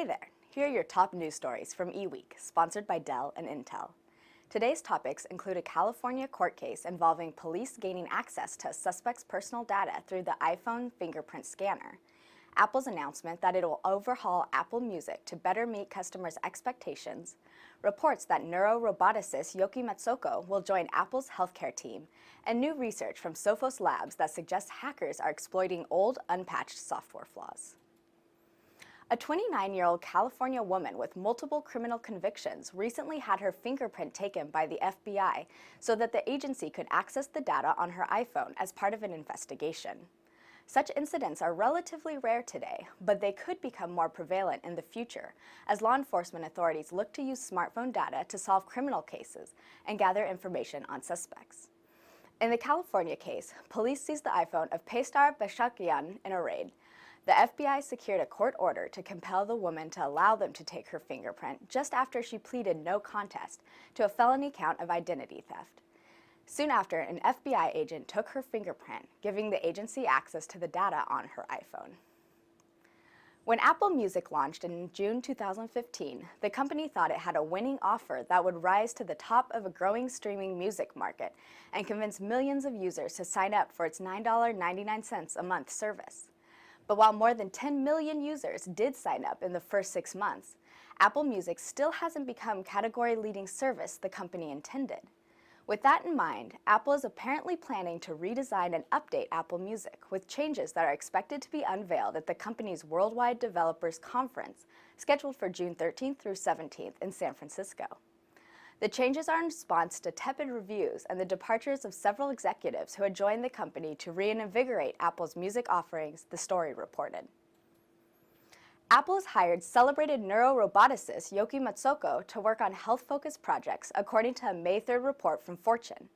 Hey there, here are your top news stories from eWEEK, sponsored by Dell and Intel. Today's topics include a California court case involving police gaining access to a suspect's personal data through the iPhone fingerprint scanner, Apple's announcement that it will overhaul Apple Music to better meet customers' expectations, reports that neuroroboticist Yoky Matsuoka will join Apple's healthcare team, and new research from Sophos Labs that suggests hackers are exploiting old, unpatched software flaws. A 29-year-old California woman with multiple criminal convictions recently had her fingerprint taken by the FBI so that the agency could access the data on her iPhone as part of an investigation. Such incidents are relatively rare today, but they could become more prevalent in the future as law enforcement authorities look to use smartphone data to solve criminal cases and gather information on suspects. In the California case, police seized the iPhone of Paystar Bashakian in a raid. The FBI secured a court order to compel the woman to allow them to take her fingerprint just after she pleaded no contest to a felony count of identity theft. Soon after, an FBI agent took her fingerprint, giving the agency access to the data on her iPhone. When Apple Music launched in June 2015, the company thought it had a winning offer that would rise to the top of a growing streaming music market and convince millions of users to sign up for its $9.99 a month service. But while more than 10 million users did sign up in the first 6 months, Apple Music still hasn't become category-leading service the company intended. With that in mind, Apple is apparently planning to redesign and update Apple Music with changes that are expected to be unveiled at the company's Worldwide Developers Conference, scheduled for June 13th through 17th in San Francisco. The changes are in response to tepid reviews and the departures of several executives who had joined the company to reinvigorate Apple's music offerings, the story reported. Apple has hired celebrated neuroroboticist Yoky Matsuoka to work on health-focused projects, according to a May 3rd report from Fortune.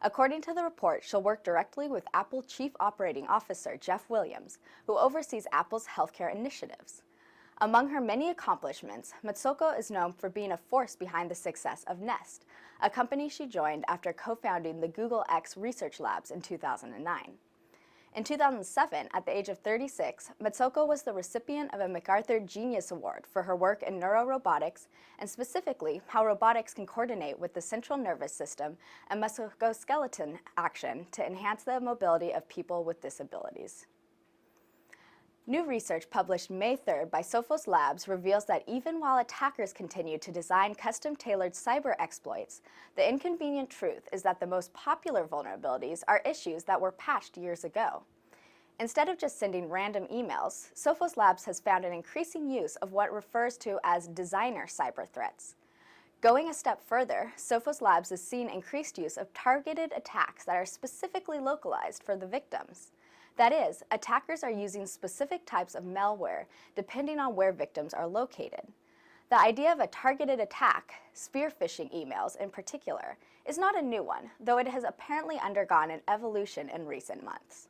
According to the report, she'll work directly with Apple Chief Operating Officer Jeff Williams, who oversees Apple's healthcare initiatives. Among her many accomplishments, Matsuoka is known for being a force behind the success of Nest, a company she joined after co-founding the Google X Research Labs in 2009. In 2007, at the age of 36, Matsuoka was the recipient of a MacArthur Genius Award for her work in neurorobotics and specifically how robotics can coordinate with the central nervous system and musculoskeletal action to enhance the mobility of people with disabilities. New research published May 3rd by Sophos Labs reveals that even while attackers continue to design custom-tailored cyber exploits, the inconvenient truth is that the most popular vulnerabilities are issues that were patched years ago. Instead of just sending random emails, Sophos Labs has found an increasing use of what it refers to as designer cyber threats. Going a step further, Sophos Labs has seen increased use of targeted attacks that are specifically localized for the victims. That is, attackers are using specific types of malware depending on where victims are located. The idea of a targeted attack, spear phishing emails in particular, is not a new one, though it has apparently undergone an evolution in recent months.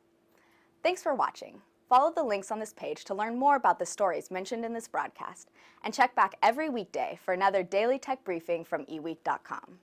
Thanks for watching. Follow the links on this page to learn more about the stories mentioned in this broadcast, and check back every weekday for another daily tech briefing from eWEEK.com.